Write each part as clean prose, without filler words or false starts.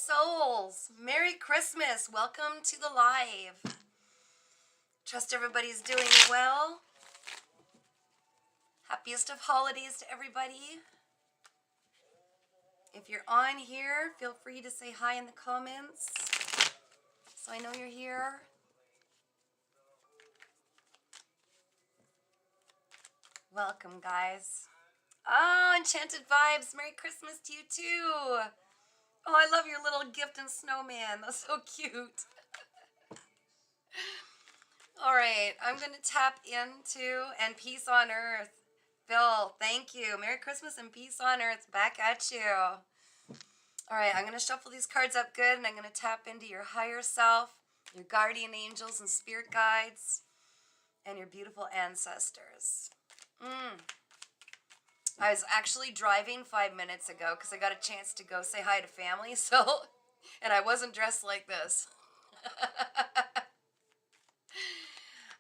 souls. Merry Christmas. Welcome to the live. Trust everybody's doing well. Happiest of holidays to everybody. If you're on here, feel free to say hi in the comments so I know you're here. Welcome, guys. Oh, Enchanted Vibes. Merry Christmas to you, too. Oh, I love your little gift and snowman. That's so cute. All right, I'm going to tap into and peace on earth. Phil, thank you. Merry Christmas and peace on earth. Back at you. All right, I'm going to shuffle these cards up good, and I'm going to tap into your higher self, your guardian angels and spirit guides, and your beautiful ancestors. I was actually driving 5 minutes ago because I got a chance to go say hi to family, and I wasn't dressed like this.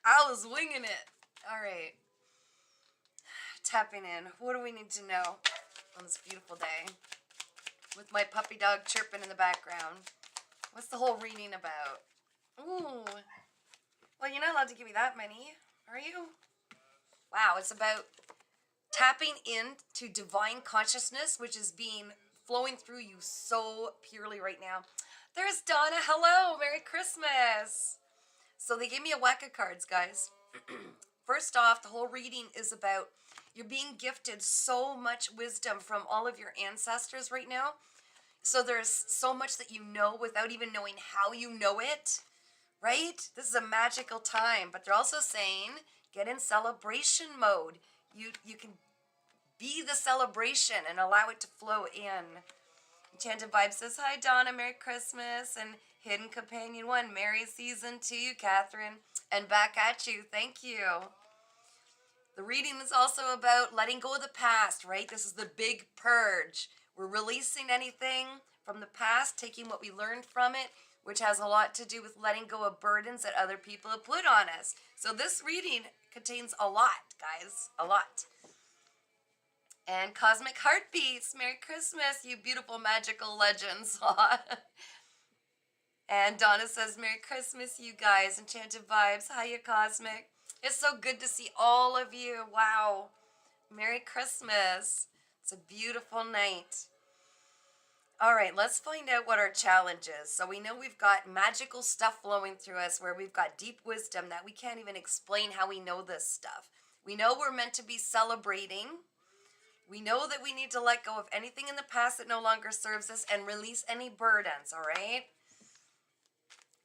I was winging it. All right. Tapping in. What do we need to know on this beautiful day? With my puppy dog chirping in the background. What's the whole reading about? Ooh. Well, you're not allowed to give me that many, are you? Wow, it's about tapping into divine consciousness, which is being flowing through you so purely right now. There's Donna. Hello. Merry Christmas. So they gave me a whack of cards, guys. First off, the whole reading is about you're being gifted so much wisdom from all of your ancestors right now. So there's so much that you know without even knowing how you know it, right? This is a magical time. But they're also saying get in celebration mode. You can be the celebration and allow it to flow in. Enchanted Vibe says, hi, Donna, Merry Christmas. And Hidden Companion 1, Merry Season to you, Catherine. And back at you, thank you. The reading is also about letting go of the past, right? This is the big purge. We're releasing anything from the past, taking what we learned from it, which has a lot to do with letting go of burdens that other people have put on us. So this reading contains a lot, guys, a lot. And Cosmic Heartbeats, Merry Christmas, you beautiful magical legends. And Donna says, Merry Christmas, you guys. Enchanted Vibes, hiya, Cosmic. It's so good to see all of you. Wow. Merry Christmas. It's a beautiful night. All right, let's find out what our challenge is. So we know we've got magical stuff flowing through us where we've got deep wisdom that we can't even explain how we know this stuff. We know we're meant to be celebrating. We know that we need to let go of anything in the past that no longer serves us and release any burdens, all right?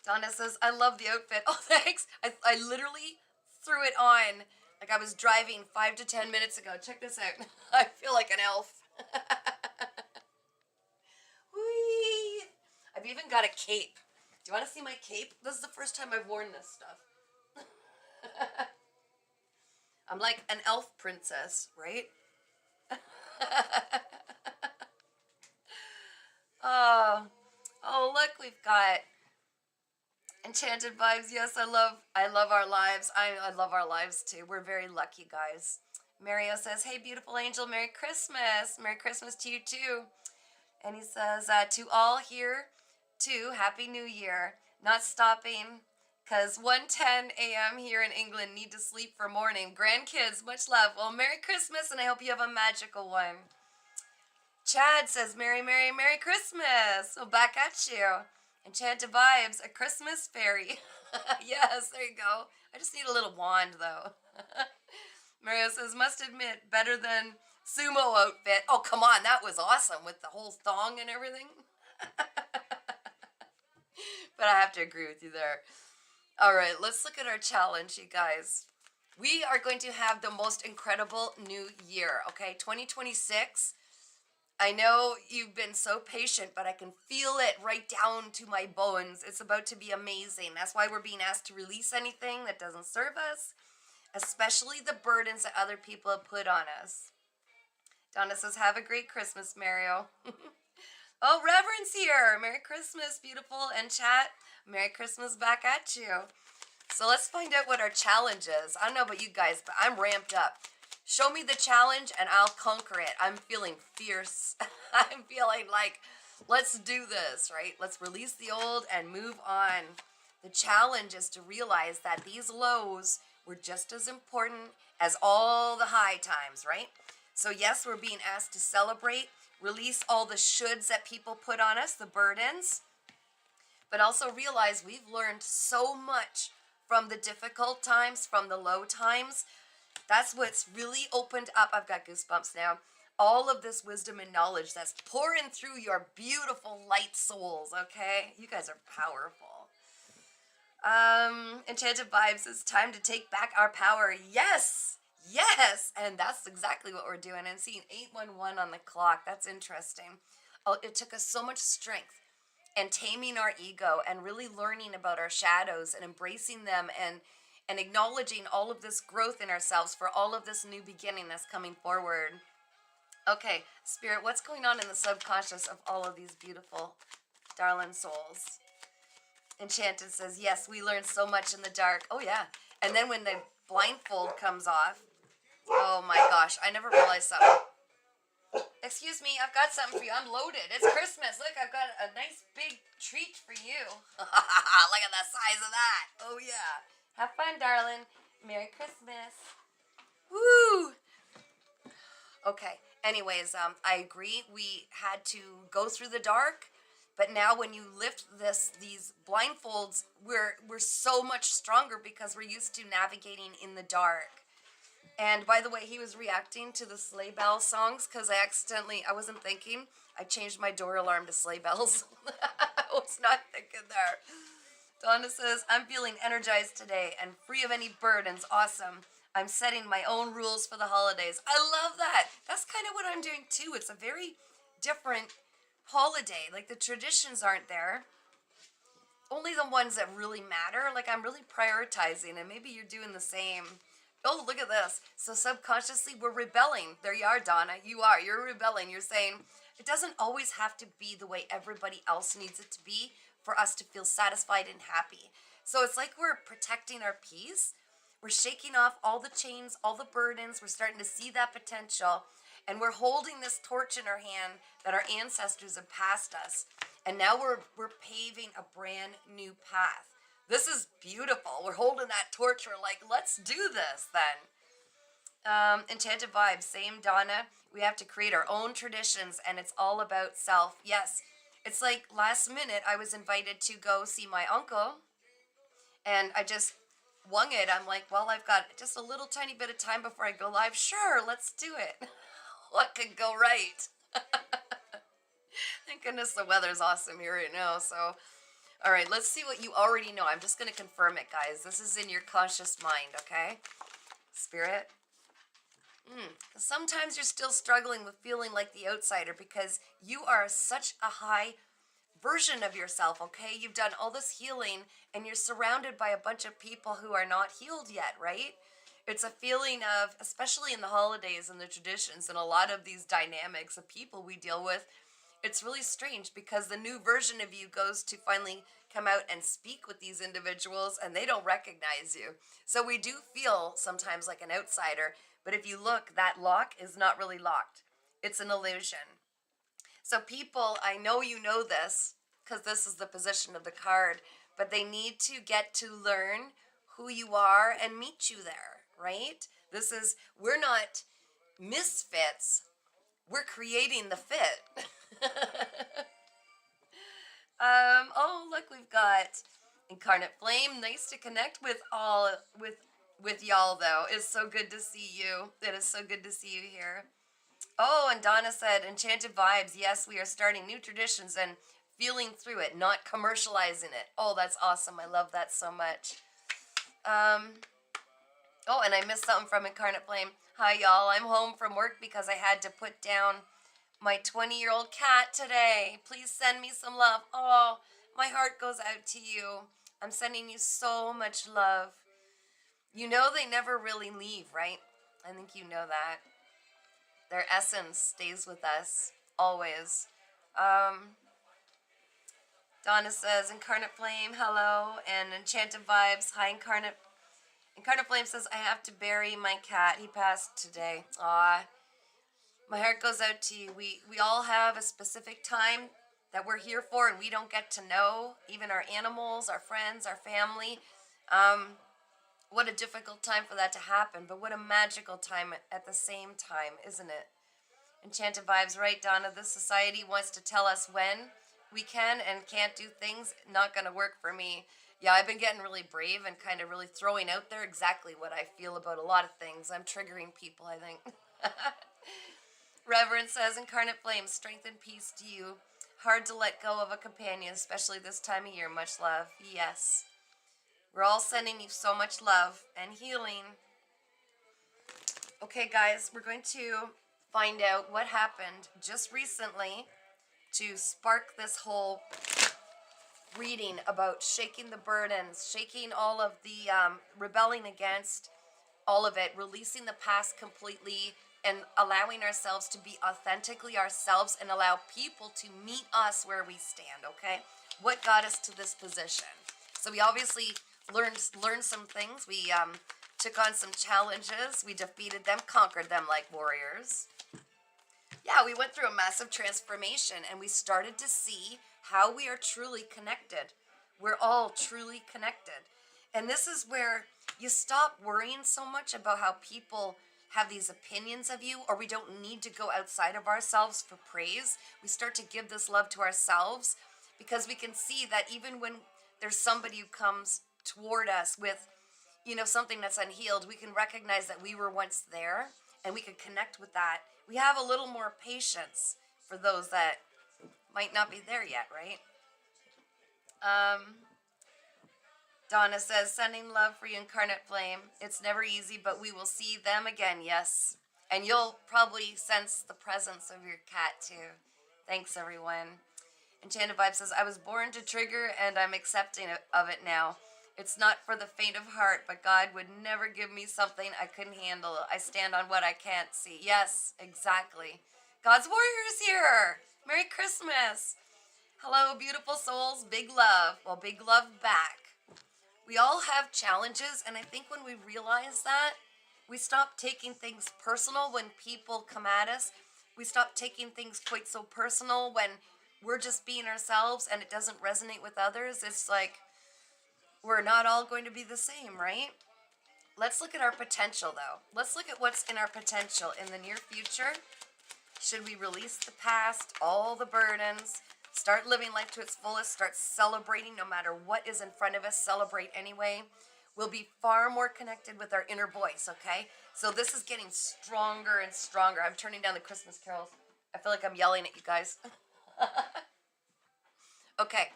Donna says, I love the outfit. Oh, thanks. I literally threw it on like I was driving 5 to 10 minutes ago. Check this out. I feel like an elf. Whee! I've even got a cape. Do you want to see my cape? This is the first time I've worn this stuff. I'm like an elf princess, right? Oh, look, we've got Enchanted Vibes. Yes, I love our lives. I love our lives too. We're very lucky, guys. Mario says, hey, beautiful angel, Merry Christmas. Merry Christmas to you too. And he says, to all here too, Happy New Year. Not stopping, because 1:10 a.m. here in England, need to sleep for morning. Grandkids, much love. Well, Merry Christmas, and I hope you have a magical one. Chad says, Merry, Merry, Merry Christmas. So back at you. Enchanted Vibes, a Christmas fairy. Yes, there you go. I just need a little wand, though. Mario says, must admit, better than sumo outfit. Oh, come on, that was awesome with the whole thong and everything. But I have to agree with you there. All right, let's look at our challenge, you guys. We are going to have the most incredible new year, okay? 2026. I know you've been so patient, but I can feel it right down to my bones. It's about to be amazing. That's why we're being asked to release anything that doesn't serve us, especially the burdens that other people have put on us. Donna says, have a great Christmas, Mario. Oh, Reverend's here. Merry Christmas, beautiful. And chat, Merry Christmas back at you. So let's find out what our challenge is. I don't know about you guys, but I'm ramped up. Show me the challenge and I'll conquer it. I'm feeling fierce. I'm feeling like Let's do this, right? Let's release the old and move on. The challenge is to realize that these lows were just as important as all the high times, right? So yes, we're being asked to celebrate, release all the shoulds that people put on us, the burdens, but also realize we've learned so much from the difficult times, from the low times. That's what's really opened up. I've got goosebumps now. All of this wisdom and knowledge that's pouring through your beautiful light souls, okay? You guys are powerful. Enchanted Vibes, it's time to take back our power. Yes! Yes! And that's exactly what we're doing. And seeing 811 on the clock, that's interesting. Oh, it took us so much strength and taming our ego and really learning about our shadows and embracing them and acknowledging all of this growth in ourselves for all of this new beginning that's coming forward. Okay, Spirit, what's going on in the subconscious of all of these beautiful, darling souls? Enchanted says, yes, we learned so much in the dark. Oh, yeah. And then when the blindfold comes off, oh my gosh, I never realized something. Excuse me, I've got something for you. I'm loaded. It's Christmas. Look, I've got a nice big treat for you. Look at the size of that. Oh, yeah. Have fun, darling. Merry Christmas. Woo! Okay. Anyways, I agree. We had to go through the dark, but now when you lift these blindfolds, we're so much stronger because we're used to navigating in the dark. And by the way, he was reacting to the sleigh bell songs because I wasn't thinking. I changed my door alarm to sleigh bells. I was not thinking there. Donna says, I'm feeling energized today and free of any burdens. Awesome. I'm setting my own rules for the holidays. I love that. That's kind of what I'm doing too. It's a very different holiday. Like the traditions aren't there. Only the ones that really matter. Like I'm really prioritizing, and maybe you're doing the same. Oh, look at this. So subconsciously we're rebelling. There you are, Donna. You are. You're rebelling. You're saying it doesn't always have to be the way everybody else needs it to be for us to feel satisfied and happy. So it's like we're protecting our peace. We're shaking off all the chains, all the burdens. We're starting to see that potential. And we're holding this torch in our hand that our ancestors have passed us. And now we're paving a brand new path. This is beautiful. We're holding that torch. We're like, let's do this then. Enchanted Vibes, same Donna. We have to create our own traditions and it's all about self. Yes, it's like last minute I was invited to go see my uncle and I just wung it. I'm like, well, I've got just a little tiny bit of time before I go live. Sure, let's do it. What could go right? Thank goodness the weather's awesome here right now, so... All right, let's see what you already know. I'm just going to confirm it, guys. This is in your conscious mind, okay? Spirit. Sometimes you're still struggling with feeling like the outsider because you are such a high version of yourself, okay? You've done all this healing and you're surrounded by a bunch of people who are not healed yet, right? It's a feeling of, especially in the holidays and the traditions and a lot of these dynamics of people we deal with, it's really strange because the new version of you goes to finally come out and speak with these individuals and they don't recognize you. So we do feel sometimes like an outsider, but if you look, that lock is not really locked. It's an illusion. So people, I know you know this because this is the position of the card, but they need to get to learn who you are and meet you there, right? We're not misfits. We're creating the fit. Oh, look, we've got Incarnate Flame. Nice to connect with y'all, though. It's so good to see you. It is so good to see you here. Oh, and Donna said, Enchanted Vibes. Yes, we are starting new traditions and feeling through it, not commercializing it. Oh, that's awesome. I love that so much. Oh, and I missed something from Incarnate Flame. Hi, y'all. I'm home from work because I had to put down my 20-year-old cat today. Please send me some love. Oh, my heart goes out to you. I'm sending you so much love. You know they never really leave, right? I think you know that. Their essence stays with us, always. Donna says, Incarnate Flame, hello. And Enchanted Vibes, hi, Incarnate. Incarnate Flame says, I have to bury my cat. He passed today. Aw. My heart goes out to you. We all have a specific time that we're here for and we don't get to know, even our animals, our friends, our family. Um, what a difficult time for that to happen, but what a magical time at the same time, isn't it? Enchanted Vibes, right, Donna? This society wants to tell us when we can and can't do things. Not going to work for me. Yeah, I've been getting really brave and kind of really throwing out there exactly what I feel about a lot of things. I'm triggering people, I think. Reverend says, Incarnate Flame, strength and peace to you. Hard to let go of a companion, especially this time of year. Much love. Yes. We're all sending you so much love and healing. Okay, guys, we're going to find out what happened just recently to spark this whole reading about shaking the burdens, shaking all of the rebelling against all of it, releasing the past completely, and allowing ourselves to be authentically ourselves and allow people to meet us where we stand, okay? What got us to this position? So we obviously learned some things. We took on some challenges. We defeated them, conquered them like warriors. Yeah, we went through a massive transformation and we started to see how we are truly connected. We're all truly connected. And this is where you stop worrying so much about how people have these opinions of you, or we don't need to go outside of ourselves for praise. We start to give this love to ourselves because we can see that even when there's somebody who comes toward us with, something that's unhealed, we can recognize that we were once there and we can connect with that. We have a little more patience for those that might not be there yet, right? Donna says, sending love for you, Incarnate Flame. It's never easy, but we will see them again, yes. And you'll probably sense the presence of your cat, too. Thanks, everyone. Enchanted Vibe says, I was born to trigger, and I'm accepting of it now. It's not for the faint of heart, but God would never give me something I couldn't handle. I stand on what I can't see. Yes, exactly. God's Warrior is here. Merry Christmas. Hello, beautiful souls. Big love. Well, big love back. We all have challenges, and I think when we realize that, we stop taking things personal when people come at us. We stop taking things quite so personal when we're just being ourselves and it doesn't resonate with others. It's like we're not all going to be the same, right? Let's look at our potential, though. Let's look at what's in our potential in the near future. Should we release the past, all the burdens, start living life to its fullest, start celebrating no matter what is in front of us, celebrate anyway? We'll be far more connected with our inner voice, okay? So this is getting stronger and stronger. I'm turning down the Christmas carols. I feel like I'm yelling at you guys. Okay,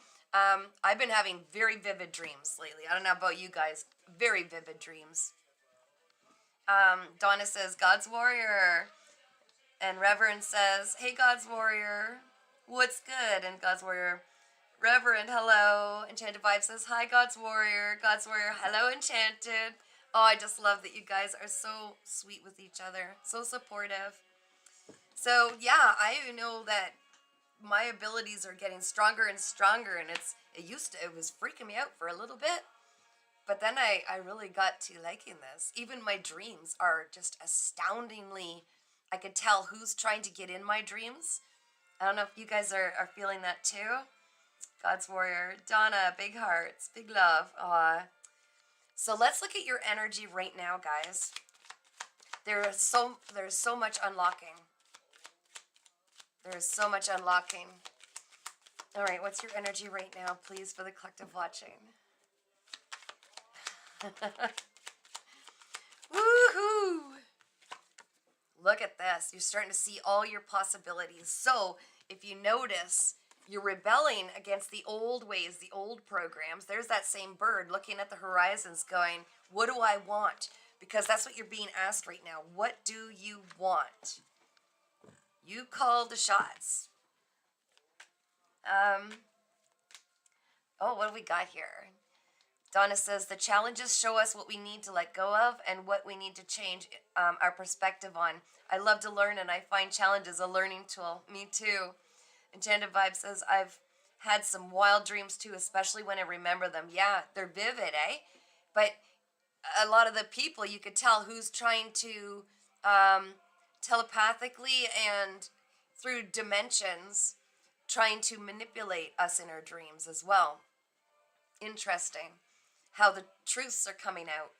I've been having very vivid dreams lately. I don't know about you guys. Very vivid dreams. Donna says, God's Warrior. And Reverend says, hey, God's Warrior. What's good? And God's Warrior, Reverend, hello. Enchanted Vibe says, hi, God's Warrior. God's Warrior, hello, Enchanted. Oh, I just love that you guys are so sweet with each other. So supportive. So, yeah, I know that my abilities are getting stronger and stronger, and it was freaking me out for a little bit, but then I really got to liking this. Even my dreams are just astoundingly, I could tell who's trying to get in my dreams. I don't know if you guys are feeling that too. God's Warrior, Donna, big hearts, big love. Aw. So let's look at your energy right now, guys. There's so much unlocking. There's so much unlocking. All right, what's your energy right now, please, for the collective watching? Woohoo! Look at this. You're starting to see all your possibilities. So if you notice, you're rebelling against the old ways, the old programs. There's that same bird looking at the horizons going, what do I want? Because that's what you're being asked right now. What do you want? You called the shots. Oh, what do we got here? Donna says, the challenges show us what we need to let go of and what we need to change our perspective on. I love to learn, and I find challenges a learning tool. Me too. Enchanted Vibe says, I've had some wild dreams too, especially when I remember them. Yeah, they're vivid, eh? But a lot of the people, you could tell who's trying to telepathically and through dimensions trying to manipulate us in our dreams as well. Interesting how the truths are coming out.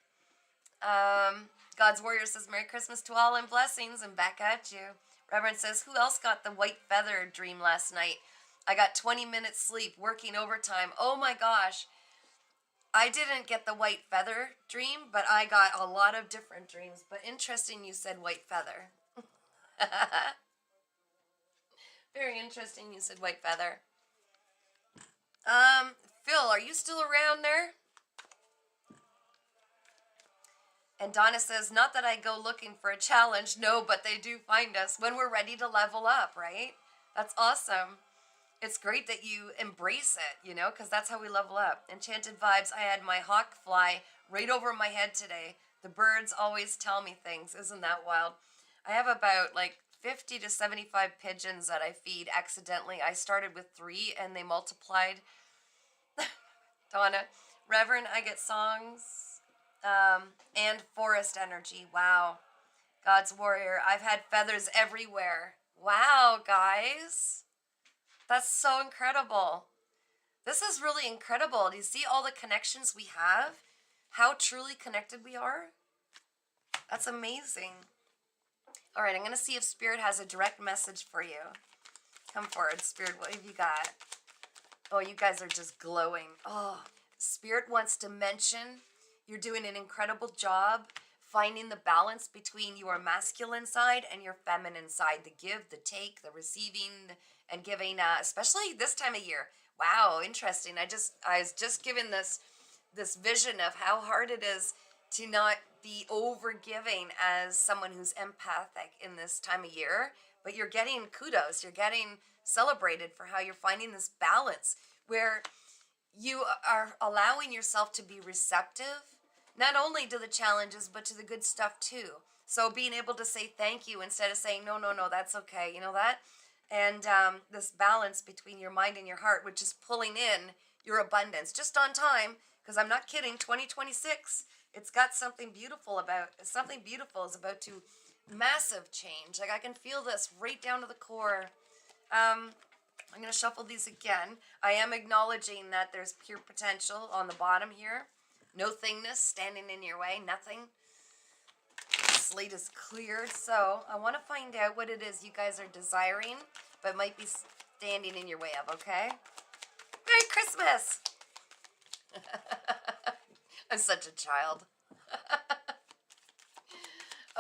God's Warrior says, Merry Christmas to all and blessings, and back at you. Reverend says, who else got the white feather dream last night? I got 20 minutes sleep, working overtime. Oh my gosh. I didn't get the white feather dream, but I got a lot of different dreams. But interesting you said white feather. Very interesting you said white feather. Phil, are you still around there? And Donna says, not that I go looking for a challenge. No, but they do find us when we're ready to level up, right? That's awesome. It's great that you embrace it, you know, because that's how we level up. Enchanted Vibes, I had my hawk fly right over my head today. The birds always tell me things. Isn't that wild? I have about like 50 to 75 pigeons that I feed accidentally. I started with 3 and they multiplied. Donna, Reverend, I get songs and forest energy. Wow. God's Warrior, I've had feathers everywhere. Wow, guys. That's so incredible. This is really incredible. Do you see all the connections we have? How truly connected we are? That's amazing. All right, I'm going to see if Spirit has a direct message for you. Come forward, Spirit. What have you got? Oh, you guys are just glowing. Oh, Spirit wants to mention you're doing an incredible job finding the balance between your masculine side and your feminine side. The give, the take, the receiving, and giving, especially this time of year. Wow, interesting. I was just given this vision of how hard it is to not be over giving as someone who's empathic in this time of year, but you're getting kudos, you're getting celebrated for how you're finding this balance where you are allowing yourself to be receptive, not only to the challenges, but to the good stuff too. So being able to say thank you instead of saying, no, that's okay, you know that? And this balance between your mind and your heart, which is pulling in your abundance just on time, because I'm not kidding, 2026, it's got something beautiful is about to massive change. Like I can feel this right down to the core. I'm going to shuffle these again. I am acknowledging that there's pure potential on the bottom here. No thingness standing in your way, nothing. Slate is cleared, so I want to find out what it is you guys are desiring, but might be standing in your way of, okay? Merry Christmas! I'm such a child.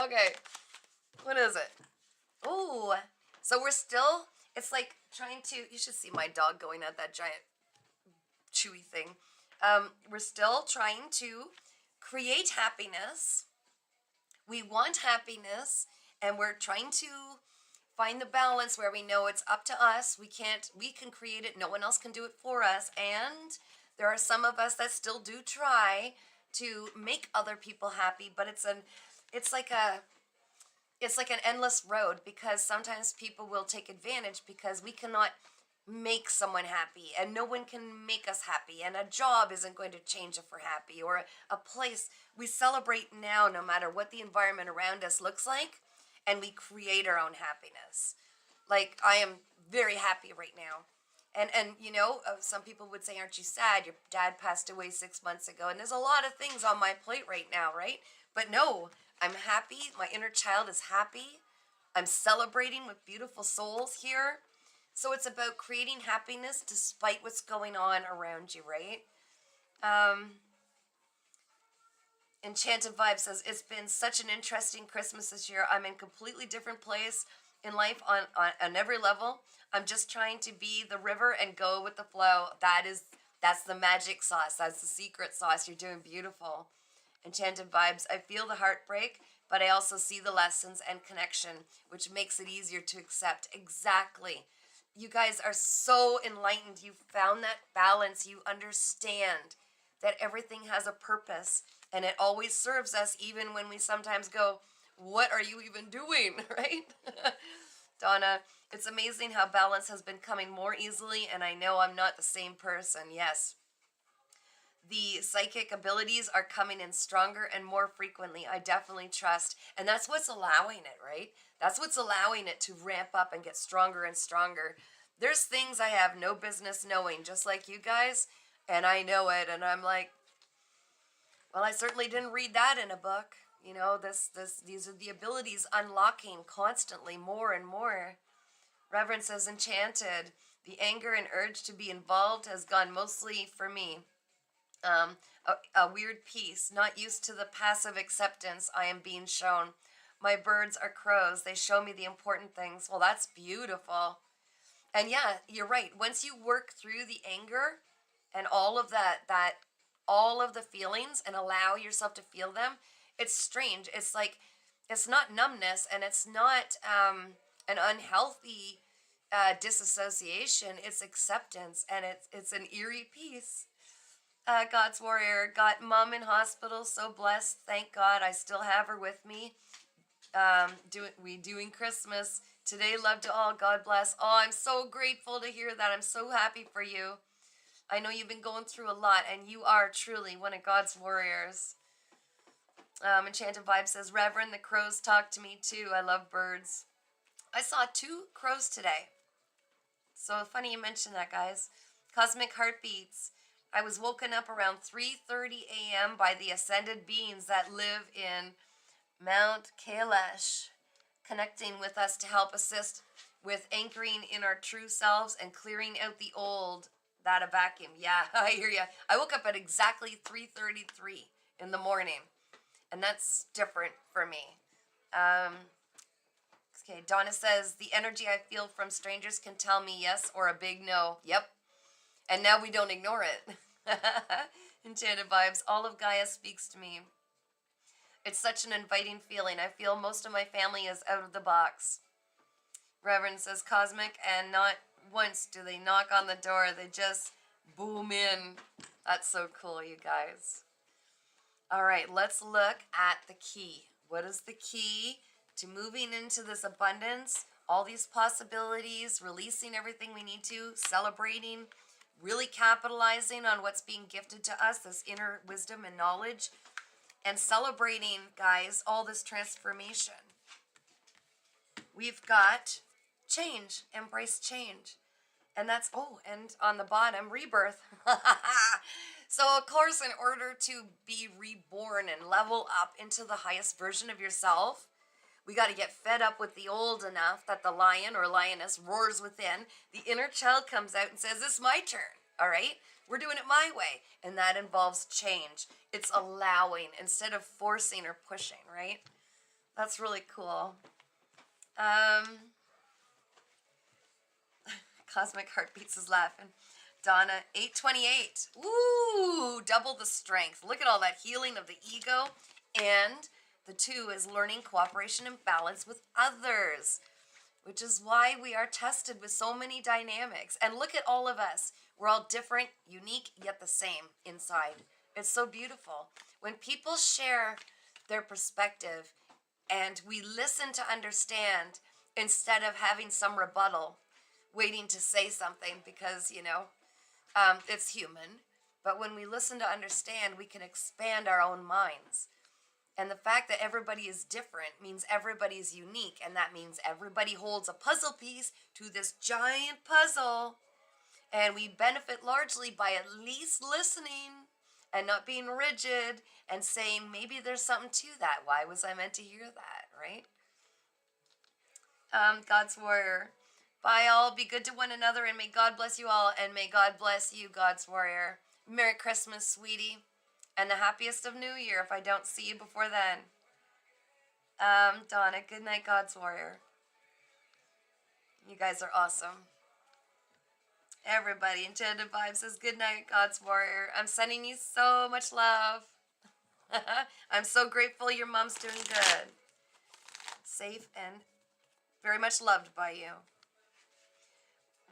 Okay, what is it? Ooh, so we're still, it's like trying to, you should see my dog going at that giant chewy thing. We're still trying to create happiness. We want happiness, and we're trying to find the balance where we know it's up to us. We can create it. No one else can do it for us. And there are some of us that still do try to make other people happy, but it's like an endless road, because sometimes people will take advantage because we cannot make someone happy, and no one can make us happy, and a job isn't going to change if we're happy, or a place. We celebrate now no matter what the environment around us looks like, and we create our own happiness. Like I am very happy right now, and you know, some people would say, aren't you sad? Your dad passed away 6 months ago, and there's a lot of things on my plate right now, right? But no, I'm happy. My inner child is happy. I'm celebrating with beautiful souls here. So it's about creating happiness despite what's going on around you, right? Enchanted Vibe says, it's been such an interesting Christmas this year. I'm in a completely different place in life on every level. I'm just trying to be the river and go with the flow. That's the magic sauce. That's the secret sauce. You're doing beautiful. Enchanted Vibes, I feel the heartbreak, but I also see the lessons and connection, which makes it easier to accept. Exactly. You guys are so enlightened. You found that balance. You understand that everything has a purpose, and it always serves us, even when we sometimes go, what are you even doing, right? Donna, it's amazing how balance has been coming more easily, and I know I'm not the same person. Yes. The psychic abilities are coming in stronger and more frequently. I definitely trust. And that's what's allowing it, right? That's what's allowing it to ramp up and get stronger and stronger. There's things I have no business knowing, just like you guys, and I know it, and I'm like, well, I certainly didn't read that in a book. You know, these are the abilities unlocking constantly, more and more. Reverend says, enchanted. The anger and urge to be involved has gone mostly for me. Um, a weird piece, not used to the passive acceptance I am being shown. My birds are crows. They show me the important things. Well, that's beautiful. And yeah, you're right. Once you work through the anger and all of all of the feelings and allow yourself to feel them, it's strange. It's like, it's not numbness and it's not an unhealthy disassociation. It's acceptance, and it's an eerie peace. God's warrior, got mom in hospital, so blessed. Thank God I still have her with me. Doing Christmas today. Love to all. God bless. Oh, I'm so grateful to hear that. I'm so happy for you. I know you've been going through a lot, and you are truly one of God's warriors. Enchanted Vibe says, Reverend, the crows talk to me too. I love birds. I saw 2 crows today. So funny you mentioned that, guys. Cosmic Heartbeats. I was woken up around 3:30 a.m. by the ascended beings that live in Mount Kailash, connecting with us to help assist with anchoring in our true selves and clearing out the old, that a vacuum. Yeah, I hear ya. I woke up at exactly 3:33 in the morning, and that's different for me. Okay, Donna says, the energy I feel from strangers can tell me yes or a big no. Yep. And now we don't ignore it. Enchanted Vibes, all of Gaia speaks to me. It's such an inviting feeling. I feel most of my family is out of the box. Reverend says, cosmic, and not once do they knock on the door. They just boom in. That's so cool, you guys. All right, let's look at the key. What is the key to moving into this abundance? All these possibilities, releasing everything we need to, celebrating, really capitalizing on what's being gifted to us, this inner wisdom and knowledge, and celebrating, guys, all this transformation. We've got change, embrace change. And that's, oh, and on the bottom, rebirth. So, of course, in order to be reborn and level up into the highest version of yourself, we got to get fed up with the old enough that the lion or lioness roars within. The inner child comes out and says, it's my turn, all right? We're doing it my way. And that involves change. It's allowing instead of forcing or pushing, right? That's really cool. Cosmic Heartbeats is laughing. Donna, 828. Ooh, double the strength. Look at all that healing of the ego. And the 2 is learning cooperation and balance with others, which is why we are tested with so many dynamics. And look at all of us. We're all different, unique, yet the same inside. It's so beautiful. When people share their perspective and we listen to understand instead of having some rebuttal, waiting to say something because, you know, it's human. But when we listen to understand, we can expand our own minds. And the fact that everybody is different means everybody is unique. And that means everybody holds a puzzle piece to this giant puzzle. And we benefit largely by at least listening and not being rigid and saying, maybe there's something to that. Why was I meant to hear that, right? God's warrior. Bye all. Be good to one another, and may God bless you all, and may God bless you, God's warrior. Merry Christmas, sweetie, and the happiest of New Year if I don't see you before then. Donna, good night, God's warrior. You guys are awesome. Everybody, Enchanted Vibe says, good night, God's warrior. I'm sending you so much love. I'm so grateful your mom's doing good. Safe and very much loved by you.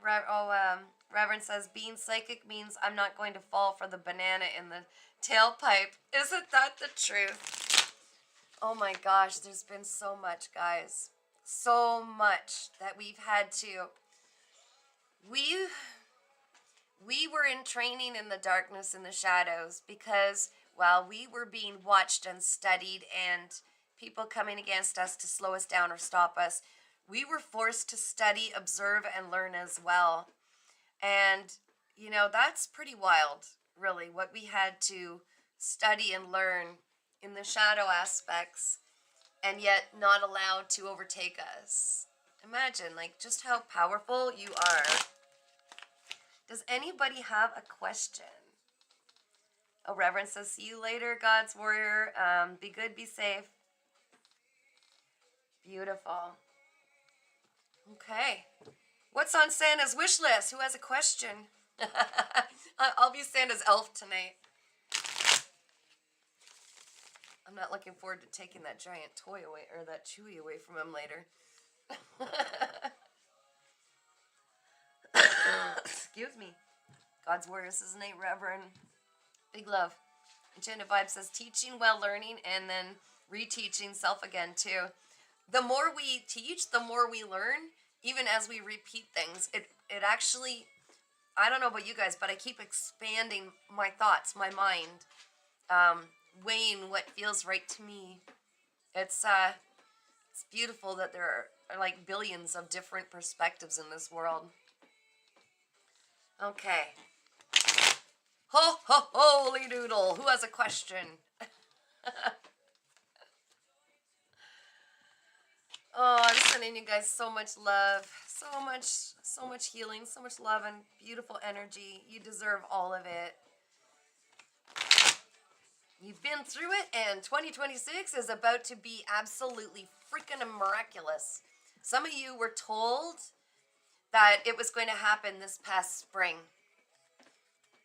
Reverend says, being psychic means I'm not going to fall for the banana in the tailpipe. Isn't that the truth? Oh my gosh, there's been so much, guys. So much that we've had to. We were in training in the darkness and the shadows because while we were being watched and studied and people coming against us to slow us down or stop us, we were forced to study, observe, and learn as well. And, you know, that's pretty wild, really, what we had to study and learn in the shadow aspects, and yet not allowed to overtake us. Imagine, like, just how powerful you are. Does anybody have a question? Oh, Reverend says, see you later, God's warrior. Be good, be safe. Beautiful. Okay. What's on Santa's wish list? Who has a question? I'll be Santa's elf tonight. I'm not looking forward to taking that giant toy away, or that Chewy away from him later. Excuse me. God's warrior, this is Nate Reverend. Big love. Enchanted Vibe says, teaching while learning, and then reteaching self again too. The more we teach, the more we learn, even as we repeat things. It actually, I don't know about you guys, but I keep expanding my thoughts, my mind, weighing what feels right to me. It's beautiful that there are like billions of different perspectives in this world. Okay. Ho, ho, holy doodle. Who has a question? Oh, I'm sending you guys so much love, so much healing, so much love and beautiful energy. You deserve all of it. You've been through it, and 2026 is about to be absolutely freaking miraculous. Some of you were told that it was going to happen this past spring,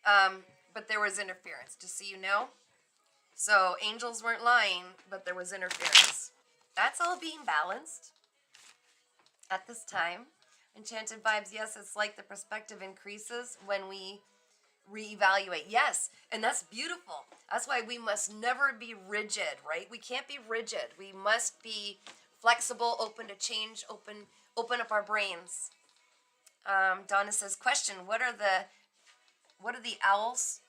but there was interference, just so you know. So angels weren't lying, but there was interference. That's all being balanced at this time. Enchanted Vibes, yes, it's like the perspective increases when we reevaluate. Yes, and that's beautiful. That's why we must never be rigid, right? We can't be rigid. We must be flexible, open to change, open up our brains. Donna says, question, what are the owls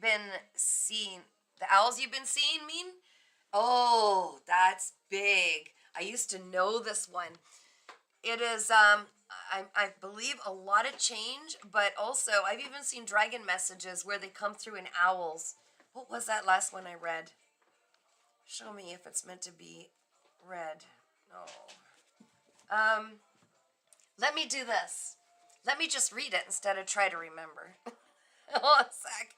been seeing? The owls you've been seeing mean? Oh, that's big. I used to know this one. It is, I believe, a lot of change, but also I've even seen dragon messages where they come through in owls. What was that last one I read? Show me if it's meant to be read. No. Let me do this. Let me just read it instead of try to remember. Hold on a sec.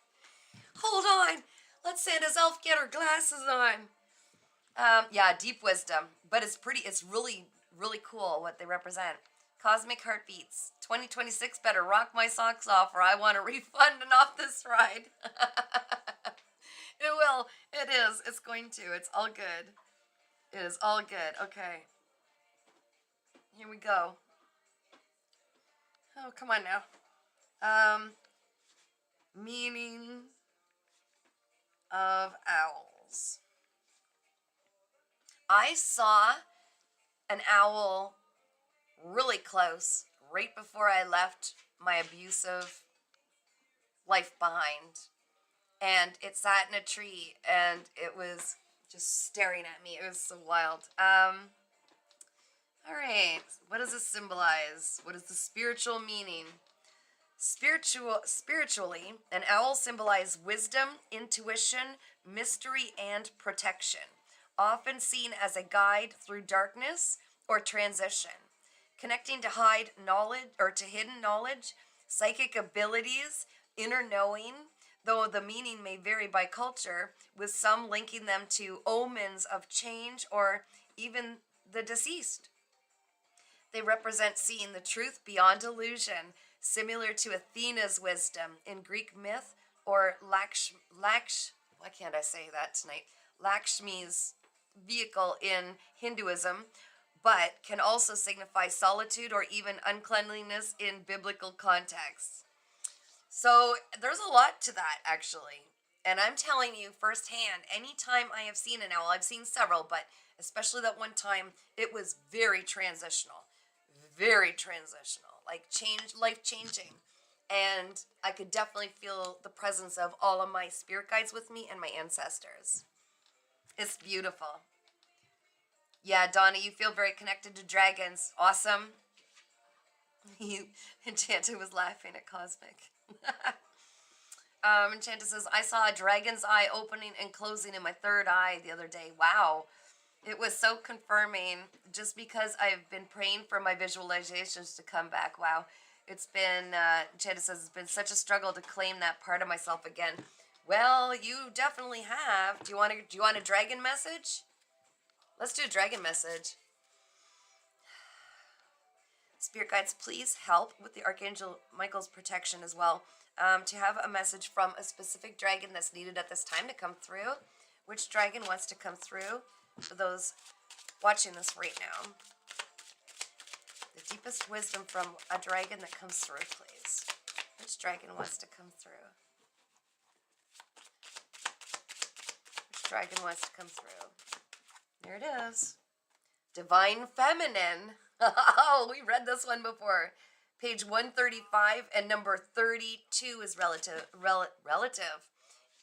Hold on. Let Santa's elf get her glasses on. Yeah, deep wisdom, but it's really, really cool what they represent. Cosmic Heartbeats. 2026 better rock my socks off, or I want a refund and off this ride. It will. It is. It's going to. It's all good. It is all good. Okay. Here we go. Oh, come on now. Meaning of owls. I saw an owl really close right before I left my abusive life behind. And it sat in a tree and it was just staring at me. It was so wild. All right. What does this symbolize? What is the spiritual meaning? Spiritually, an owl symbolizes wisdom, intuition, mystery, and protection, often seen as a guide through darkness or transition, connecting to hidden knowledge, psychic abilities, inner knowing, though the meaning may vary by culture, with some linking them to omens of change or even the deceased. They represent seeing the truth beyond illusion, similar to Athena's wisdom in Greek myth, or why can't I say that tonight? Lakshmi's vehicle in Hinduism, but can also signify solitude or even uncleanliness in biblical contexts. So there's a lot to that, actually. And I'm telling you firsthand, anytime I have seen an owl, I've seen several, but especially that one time, it was very transitional. Very transitional. Like life-changing. And I could definitely feel the presence of all of my spirit guides with me and my ancestors. It's beautiful. Yeah, Donna, you feel very connected to dragons. Awesome. Enchanted was laughing at Cosmic. Enchanted says, I saw a dragon's eye opening and closing in my third eye the other day. Wow. It was so confirming just because I've been praying for my visualizations to come back. Wow. It's been, Enchanted says, it's been such a struggle to claim that part of myself again. Well, you definitely have. Do you want a dragon message? Let's do a dragon message. Spirit guides, please help with the Archangel Michael's protection as well. To have a message from a specific dragon that's needed at this time to come through. Which dragon wants to come through for those watching this right now? The deepest wisdom from a dragon that comes through, please. Which dragon wants to come through? Which dragon wants to come through? There it is. Divine Feminine. Oh, we read this one before. Page 135 and number 32 is relative.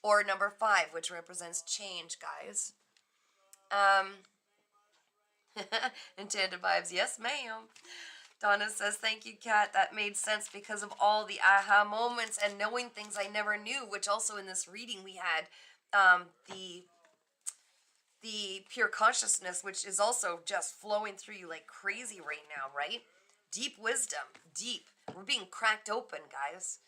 Or number 5, which represents change, guys. Enchanted vibes. Yes, ma'am. Donna says, thank you, Kat. That made sense because of all the aha moments and knowing things I never knew, which also in this reading we had the pure consciousness, which is also just flowing through you like crazy right now, right? Deep wisdom. Deep. We're being cracked open, guys.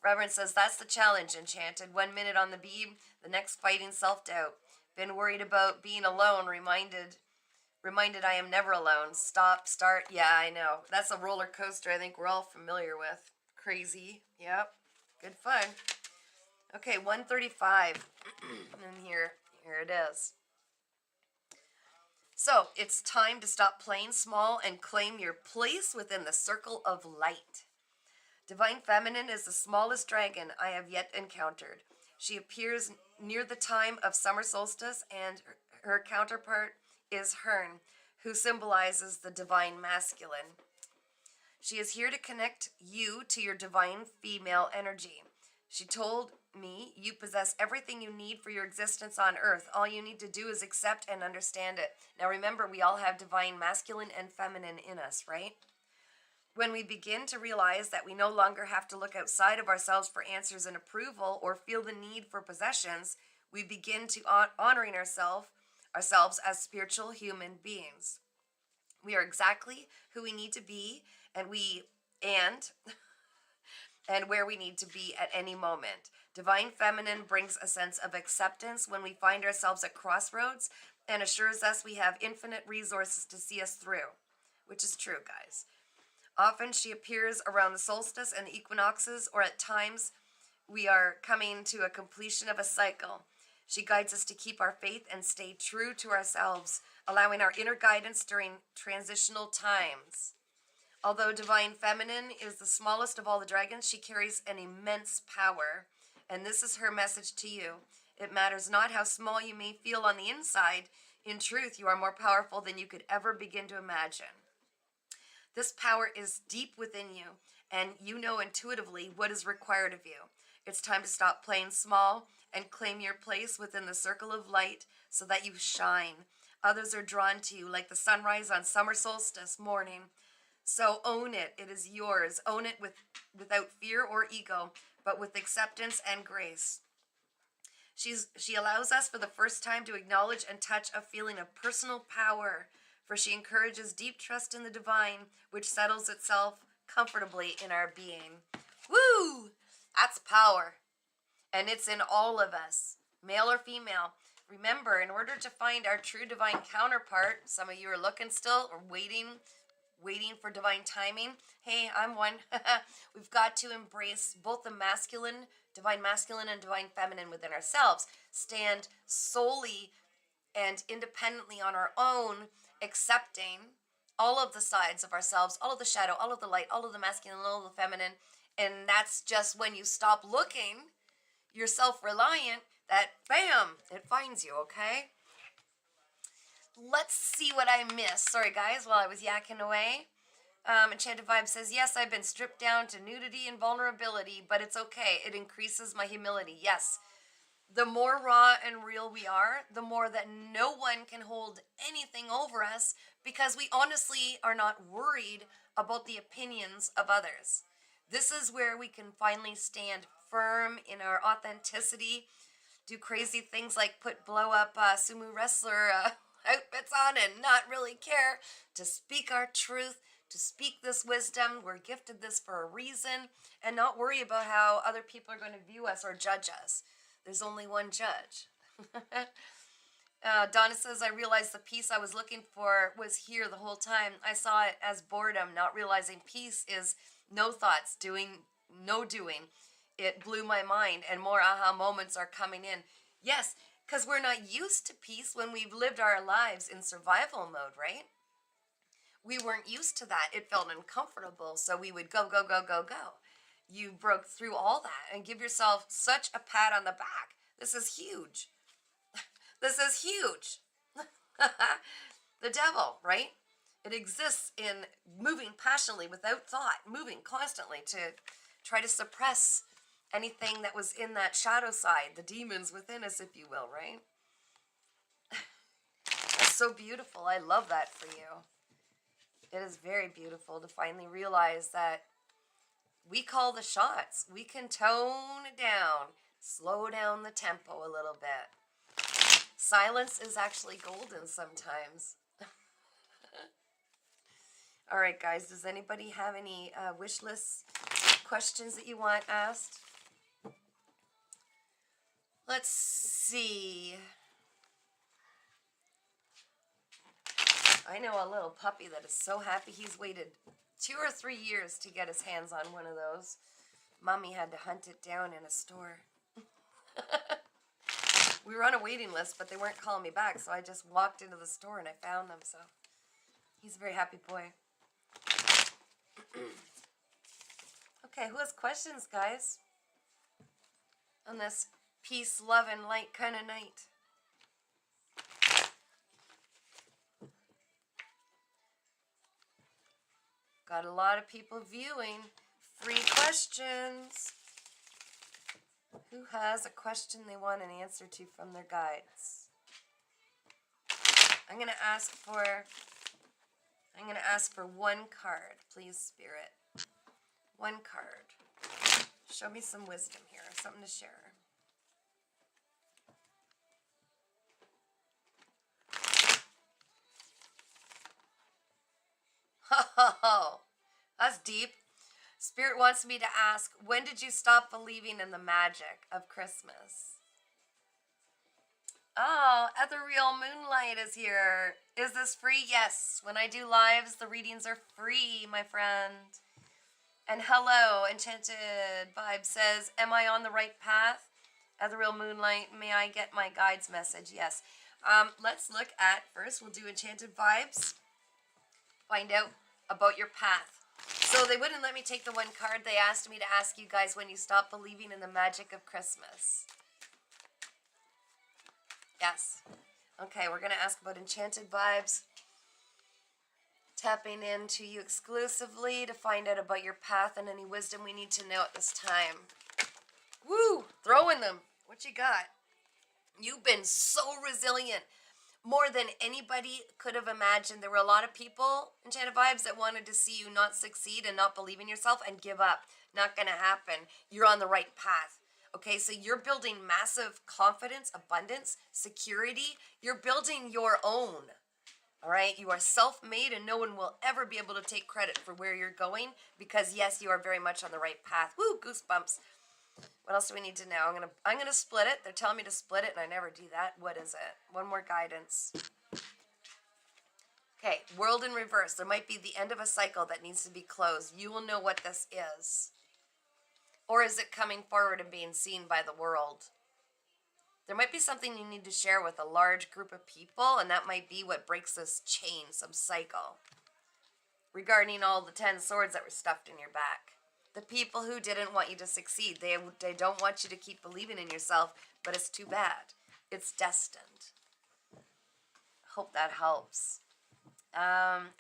Reverend says, that's the challenge, Enchanted. 1 minute on the beam, the next fighting self-doubt. Been worried about being alone, reminded I am never alone. Stop, start. Yeah, I know. That's a roller coaster I think we're all familiar with. Crazy. Yep. Good fun. Okay, 135. And here it is. So, it's time to stop playing small and claim your place within the circle of light. Divine Feminine is the smallest dragon I have yet encountered. She appears near the time of summer solstice, and her counterpart is Hern, who symbolizes the divine masculine. She is here to connect you to your divine female energy. She told me you possess everything you need for your existence on earth. All you need to do is accept and understand it. Now remember, we all have divine masculine and feminine in us, right? When we begin to realize that we no longer have to look outside of ourselves for answers and approval or feel the need for possessions, we begin to honoring ourselves as spiritual human beings. We are exactly who we need to be, and where we need to be at any moment. Divine Feminine brings a sense of acceptance when we find ourselves at crossroads and assures us we have infinite resources to see us through, which is true, guys. Often she appears around the solstice and the equinoxes, or at times we are coming to a completion of a cycle. She guides us to keep our faith and stay true to ourselves, allowing our inner guidance during transitional times. Although Divine Feminine is the smallest of all the dragons, she carries an immense power. And this is her message to you. It matters not how small you may feel on the inside. In truth, you are more powerful than you could ever begin to imagine. This power is deep within you, and you know intuitively what is required of you. It's time to stop playing small and claim your place within the circle of light so that you shine. Others are drawn to you like the sunrise on summer solstice morning. So own it. It is yours. Own it without fear or ego, but with acceptance and grace. She allows us for the first time to acknowledge and touch a feeling of personal power, for she encourages deep trust in the divine, which settles itself comfortably in our being. Woo! That's power. And it's in all of us, male or female. Remember, in order to find our true divine counterpart, some of you are looking still or waiting for divine timing. Hey, I'm one. We've got to embrace both the divine masculine and divine feminine within ourselves. Stand solely and independently on our own, accepting all of the sides of ourselves, all of the shadow, all of the light, all of the masculine, all of the feminine. And that's just when you stop looking, you're self-reliant, that bam, it finds you, okay? Let's see what I missed. Sorry, guys, while I was yakking away. Enchanted Vibe says, yes, I've been stripped down to nudity and vulnerability, but it's okay. It increases my humility. Yes, the more raw and real we are, the more that no one can hold anything over us because we honestly are not worried about the opinions of others. This is where we can finally stand firm in our authenticity, do crazy things like put blow up sumo wrestler outfits on and not really care, to speak our truth, to speak this wisdom. We're gifted this for a reason, and not worry about how other people are going to view us or judge us. There's only one judge. Donna says, I realized the peace I was looking for was here the whole time. I saw it as boredom, not realizing peace is no thoughts, no doing. It blew my mind, and more aha moments are coming in. Yes, because we're not used to peace when we've lived our lives in survival mode, right? We weren't used to that. It felt uncomfortable, so we would go, go, go, go, go. You broke through all that, and give yourself such a pat on the back. This is huge. This is huge. The devil, right? It exists in moving passionately without thought, moving constantly to try to suppress anything that was in that shadow side, the demons within us, if you will, right? It's so beautiful. I love that for you. It is very beautiful to finally realize that we call the shots. We can tone it down, slow down the tempo a little bit. Silence is actually golden sometimes. All right, guys, does anybody have any wish list questions that you want asked? Let's see. I know a little puppy that is so happy he's waited 2 or 3 years to get his hands on one of those. Mommy had to hunt it down in a store. We were on a waiting list, but they weren't calling me back, so I just walked into the store and I found them, so he's a very happy boy. Okay, who has questions, guys? On this peace, love, and light kind of night. Got a lot of people viewing. Free questions. Who has a question they want an answer to from their guides? I'm going to ask for one card, please, Spirit. One card. Show me some wisdom here, something to share. Oh, that's deep. Spirit wants me to ask, when did you stop believing in the magic of Christmas? Oh, Ethereal Moonlight is here. Is this free? Yes. When I do lives, the readings are free, my friend. And hello, Enchanted Vibe says, am I on the right path? Ethereal Moonlight, may I get my guide's message? Yes. Let's look at, first we'll do Enchanted Vibes. Find out about your path. So they wouldn't let me take the one card. They asked me to ask you guys when you stop believing in the magic of Christmas. Yes. Okay, we're going to ask about Enchanted Vibes. Tapping into you exclusively to find out about your path and any wisdom we need to know at this time. Woo! Throwing them. What you got? You've been so resilient. More than anybody could have imagined. There were a lot of people, Enchanted Vibes, that wanted to see you not succeed and not believe in yourself and give up. Not going to happen. You're on the right path. Okay, so you're building massive confidence, abundance, security. You're building your own. All right, you are self-made and no one will ever be able to take credit for where you're going because, yes, you are very much on the right path. Woo, goosebumps. What else do we need to know? I'm gonna split it. They're telling me to split it, and I never do that. What is it? One more guidance. Okay, world in reverse. There might be the end of a cycle that needs to be closed. You will know what this is. Or is it coming forward and being seen by the world? There might be something you need to share with a large group of people, and that might be what breaks this chain, some cycle. Regarding all the 10 swords that were stuffed in your back. The people who didn't want you to succeed, they don't want you to keep believing in yourself, but it's too bad. It's destined. Hope that helps.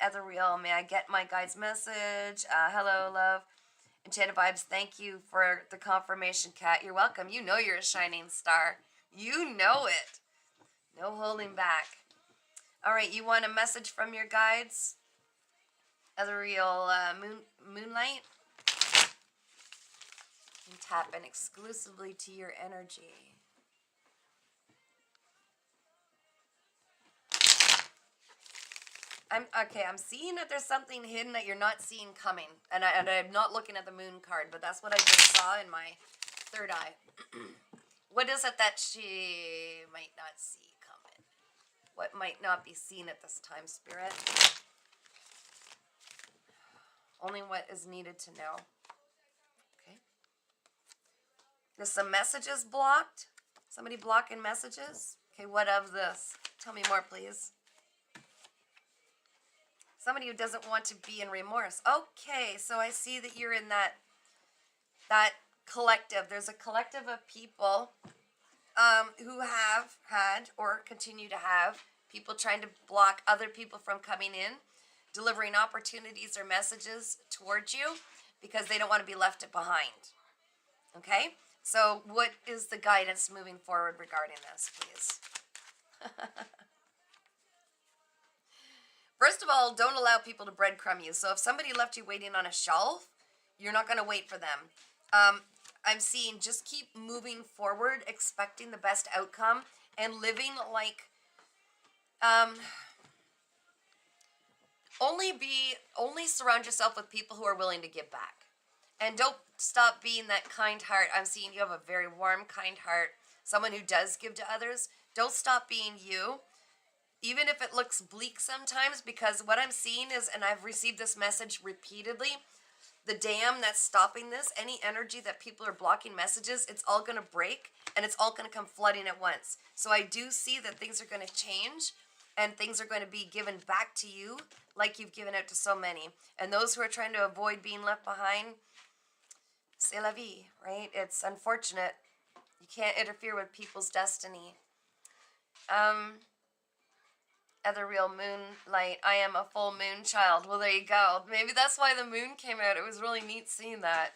Ethereal, may I get my guide's message? Hello, love. Enchanted Vibes, thank you for the confirmation, Kat. You're welcome. You know you're a shining star. You know it. No holding back. All right, you want a message from your guides? Ethereal moonlight? And tap in exclusively to your energy. I'm seeing that there's something hidden that you're not seeing coming. And I'm not looking at the moon card, but that's what I just saw in my third eye. What is it that she might not see coming? What might not be seen at this time, Spirit? Only what is needed to know. Okay. There's some messages blocked. Somebody blocking messages. Okay, what of this? Tell me more, please. Somebody who doesn't want to be in remorse. Okay, so I see that you're in that collective. There's a collective of people who have had or continue to have people trying to block other people from coming in, delivering opportunities or messages towards you because they don't want to be left behind. Okay? So what is the guidance moving forward regarding this, please? First of all, don't allow people to breadcrumb you. So if somebody left you waiting on a shelf, you're not going to wait for them. I'm seeing just keep moving forward, expecting the best outcome, and living like only surround yourself with people who are willing to give back. And don't stop being that kind heart. I'm seeing you have a very warm, kind heart, someone who does give to others. Don't stop being you. Even if it looks bleak sometimes, because what I'm seeing is, and I've received this message repeatedly, the dam that's stopping this, any energy that people are blocking messages, it's all going to break, and it's all going to come flooding at once. So I do see that things are going to change, and things are going to be given back to you like you've given out to so many. And those who are trying to avoid being left behind, c'est la vie, right? It's unfortunate. You can't interfere with people's destiny. Other real moonlight. I am a full moon child. Well, there you go. Maybe that's why the moon came out. It was really neat seeing that.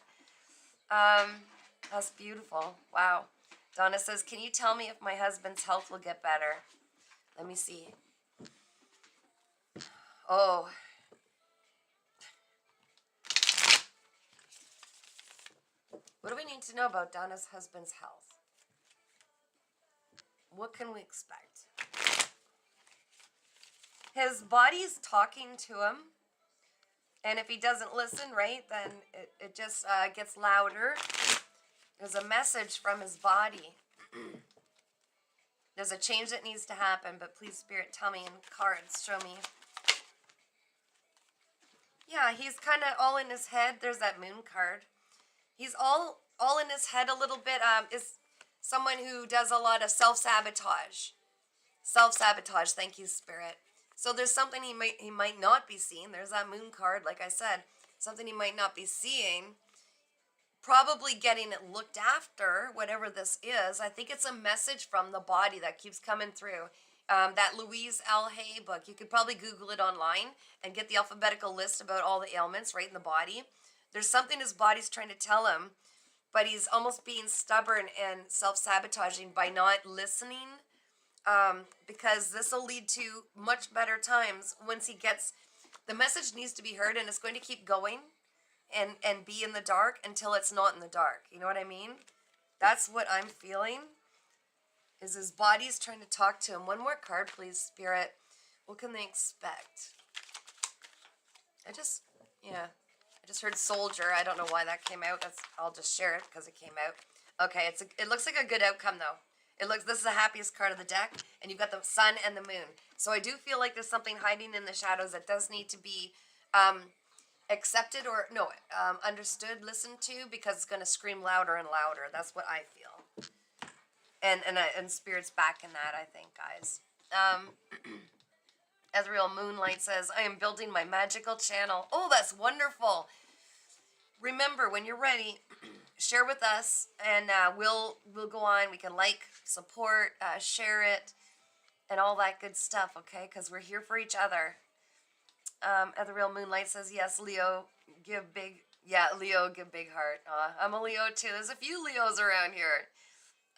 That's beautiful. Wow. Donna says, can you tell me if my husband's health will get better? Let me see. Oh. What do we need to know about Donna's husband's health? What can we expect? His body's talking to him, and if he doesn't listen, right, then it just gets louder. There's a message from his body. There's a change that needs to happen, but please, Spirit, tell me in cards, show me. Yeah, he's kind of all in his head. There's that moon card. He's all in his head a little bit. Is someone who does a lot of self-sabotage. Self-sabotage, thank you, Spirit. So there's something he might not be seeing. There's that moon card, like I said. Something he might not be seeing. Probably getting it looked after, whatever this is. I think it's a message from the body that keeps coming through. That Louise L. Hay book, you could probably Google it online and get the alphabetical list about all the ailments right in the body. There's something his body's trying to tell him, but he's almost being stubborn and self-sabotaging by not listening. Because this will lead to much better times once he gets, the message needs to be heard, and it's going to keep going and be in the dark until it's not in the dark. You know what I mean? That's what I'm feeling, is his body's trying to talk to him. One more card, please, Spirit. What can they expect? I just heard soldier. I don't know why that came out. I'll just share it because it came out. Okay, it looks like a good outcome, though. This is the happiest card of the deck, and you've got the sun and the moon. So I do feel like there's something hiding in the shadows that does need to be accepted or, understood, listened to, because it's going to scream louder and louder. That's what I feel. And Spirit's back in that, I think, guys. Ethereal Moonlight says, I am building my magical channel. Oh, that's wonderful. Remember, when you're ready, share with us, and we'll go on. We can like, support, share it, and all that good stuff, okay? Because we're here for each other. Ethereal Moonlight says, yes, Leo, give big heart. I'm a Leo, too. There's a few Leos around here.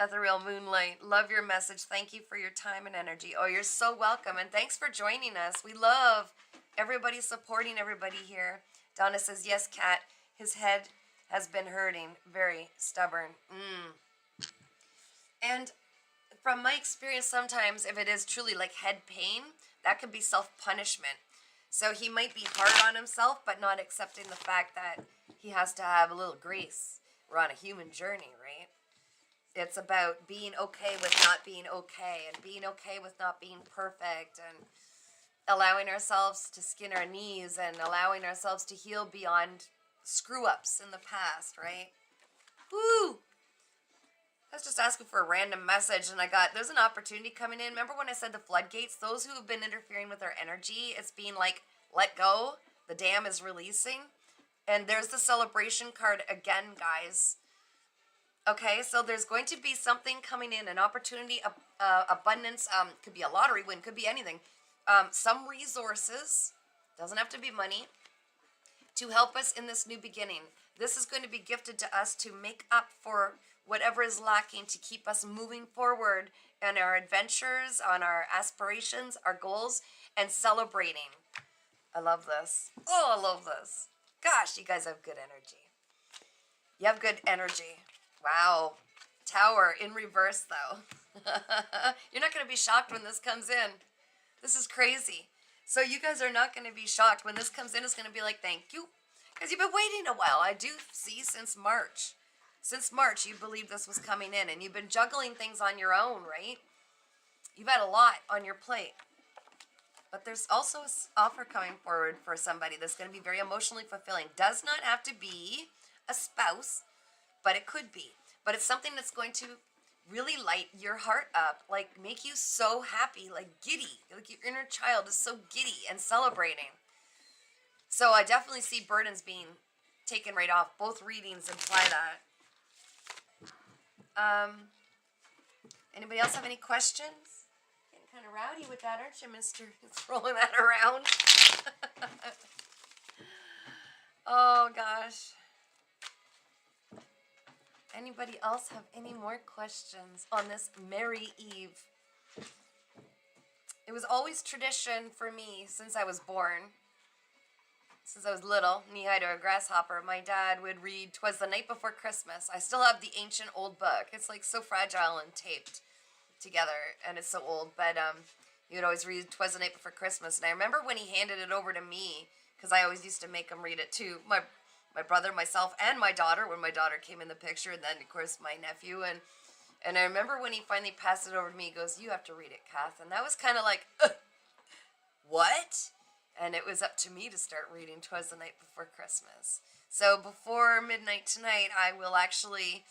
Ethereal Moonlight, love your message. Thank you for your time and energy. Oh, you're so welcome. And thanks for joining us. We love everybody supporting everybody here. Donna says, yes, Kat, his head has been hurting. Very stubborn. And from my experience, sometimes if it is truly like head pain, that could be self-punishment. So he might be hard on himself, but not accepting the fact that he has to have a little grace. We're on a human journey, right? It's about being okay with not being okay, and being okay with not being perfect, and allowing ourselves to skin our knees, and allowing ourselves to heal beyond screw-ups in the past, right? Woo! I was just asking for a random message, and there's an opportunity coming in. Remember when I said the floodgates? Those who have been interfering with our energy, it's being like, let go. The dam is releasing. And there's the celebration card again, guys. Okay, so there's going to be something coming in, an opportunity, abundance, could be a lottery win, could be anything. Some resources, doesn't have to be money, to help us in this new beginning. This is going to be gifted to us to make up for whatever is lacking, to keep us moving forward in our adventures, on our aspirations, our goals, and celebrating. I love this. Oh, I love this. Gosh, you guys have good energy. You have good energy. Wow. Tower in reverse, though. You're not going to be shocked when this comes in. This is crazy. So you guys are not going to be shocked. When this comes in, it's going to be like, thank you. Because you've been waiting a while. I do see since March. Since March, you believed this was coming in. And you've been juggling things on your own, right? You've had a lot on your plate. But there's also an offer coming forward for somebody that's going to be very emotionally fulfilling. Does not have to be a spouse, but it could be. But it's something that's going to really light your heart up, like make you so happy, like giddy. Like your inner child is so giddy and celebrating. So I definitely see burdens being taken right off. Both readings imply that. Anybody else have any questions? Getting kind of rowdy with that, aren't you, mister? It's rolling that around. Oh, gosh. Anybody else have any more questions on this Merry Eve? It was always tradition for me since I was born. Since I was little, knee-high to a grasshopper, my dad would read 'Twas the Night Before Christmas. I still have the ancient old book. It's like so fragile and taped together, and it's so old, but he would always read 'Twas the Night Before Christmas. And I remember when he handed it over to me, because I always used to make him read it too. My brother, myself, and my daughter, when my daughter came in the picture, and then, of course, my nephew. And I remember when he finally passed it over to me, he goes, you have to read it, Kath. And that was kind of like, what? And it was up to me to start reading 'Twas the Night Before Christmas. So before midnight tonight, I will actually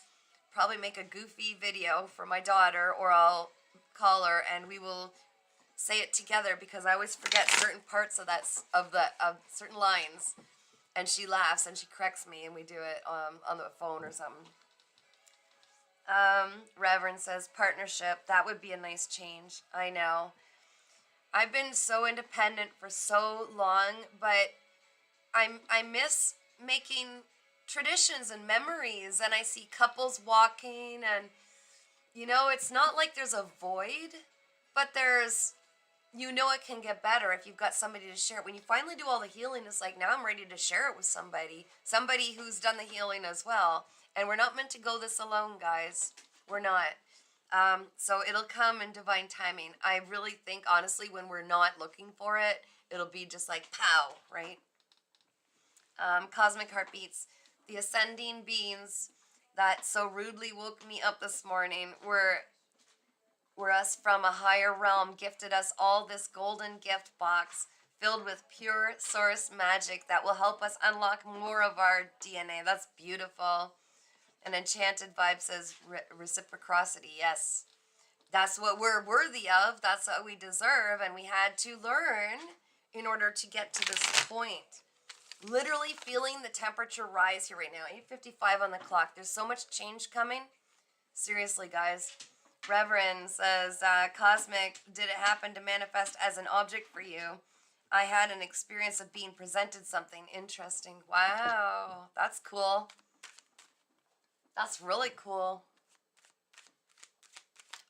probably make a goofy video for my daughter, or I'll call her, and we will say it together, because I always forget certain parts of certain lines. And she laughs and she corrects me, and we do it on the phone or something. Reverend says, partnership. That would be a nice change. I know. I've been so independent for so long, but I miss making traditions and memories. And I see couples walking, and, you know, it's not like there's a void, but there's... You know it can get better if you've got somebody to share it. When you finally do all the healing, it's like, now I'm ready to share it with somebody who's done the healing as well. And we're not meant to go this alone, guys. We're not. So it'll come in divine timing. I really think, honestly, when we're not looking for it, it'll be just like, pow, right? Cosmic Heartbeats. The ascending beings that so rudely woke me up this morning were us from a higher realm, gifted us all this golden gift box filled with pure source magic that will help us unlock more of our DNA. That's beautiful. An Enchanted Vibe says reciprocity. Yes, that's what we're worthy of. That's what we deserve, and we had to learn in order to get to this point. Literally feeling the temperature rise here right now. 8:55 on the clock. There's so much change coming. Seriously, guys. Reverend says, Cosmic, did it happen to manifest as an object for you? I had an experience of being presented something interesting. Wow, that's cool. That's really cool.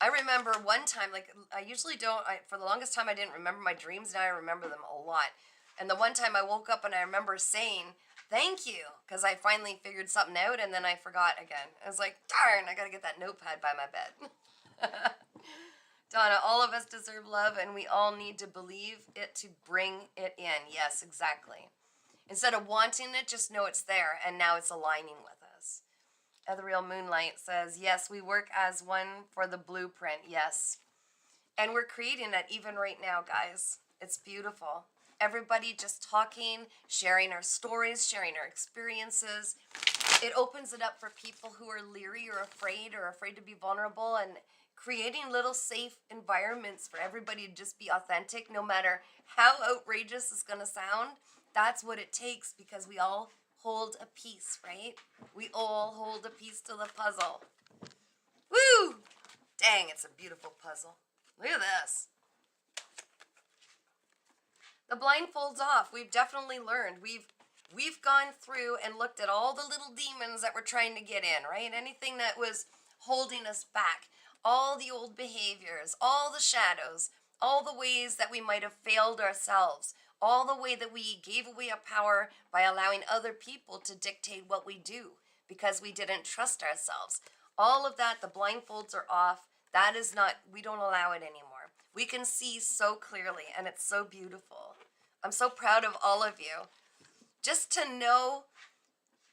I remember one time, like I usually don't, for the longest time I didn't remember my dreams. Now I remember them a lot. And the one time I woke up and I remember saying, thank you, because I finally figured something out and then I forgot again. I was like, darn, I got to get that notepad by my bed. Donna, all of us deserve love and we all need to believe it to bring it in. Yes, exactly. Instead of wanting it, just know it's there and now it's aligning with us. The Real Moonlight says, yes, we work as one for the blueprint. Yes. And we're creating it even right now, guys. It's beautiful. Everybody just talking, sharing our stories, sharing our experiences. It opens it up for people who are leery or afraid to be vulnerable, and creating little safe environments for everybody to just be authentic, no matter how outrageous it's going to sound. That's what it takes, because we all hold a piece, right? We all hold a piece to the puzzle. Woo! Dang, it's a beautiful puzzle. Look at this. The blindfold's off. We've definitely learned. We've gone through and looked at all the little demons that we're trying to get in, right? Anything that was holding us back. All the old behaviors, all the shadows, all the ways that we might have failed ourselves, all the way that we gave away our power by allowing other people to dictate what we do because we didn't trust ourselves. All of that, the blindfolds are off. That is not, we don't allow it anymore. We can see so clearly, and it's so beautiful. I'm so proud of all of you. Just to know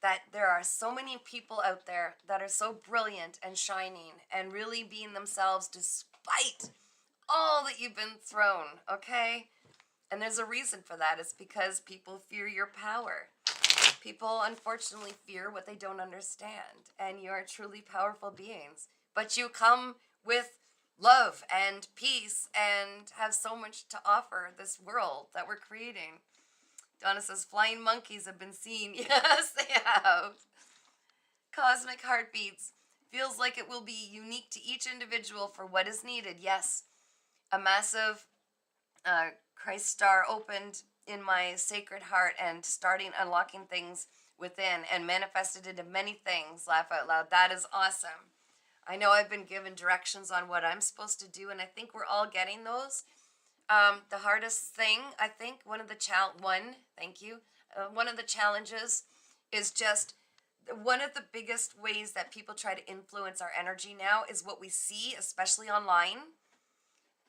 that there are so many people out there that are so brilliant and shining and really being themselves despite all that you've been thrown, okay? And there's a reason for that. It's because people fear your power. People, unfortunately, fear what they don't understand. And you are truly powerful beings. But you come with love and peace and have so much to offer this world that we're creating. Donna says, flying monkeys have been seen. Yes, they have. Cosmic Heartbeats. Feels like it will be unique to each individual for what is needed. Yes. A massive Christ star opened in my sacred heart and starting unlocking things within and manifested into many things. Laugh out loud. That is awesome. I know I've been given directions on what I'm supposed to do, and I think we're all getting those. The hardest thing, I think, one of the challenges is just one of the biggest ways that people try to influence our energy now is what we see, especially online.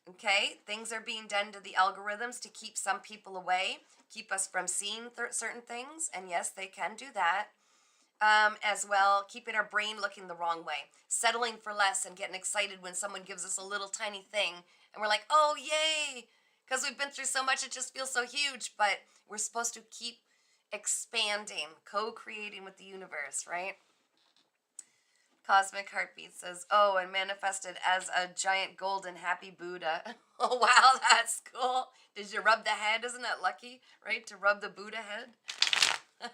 Okay, things are being done to the algorithms to keep some people away, keep us from seeing certain things, and yes, they can do that. As well, keeping our brain looking the wrong way, settling for less and getting excited when someone gives us a little tiny thing, and we're like, oh, yay, because we've been through so much, it just feels so huge, but we're supposed to keep expanding, co-creating with the universe, right? Cosmic Heartbeat says, oh, and manifested as a giant golden happy Buddha. Oh, wow, that's cool. Did you rub the head? Isn't that lucky, right, to rub the Buddha head?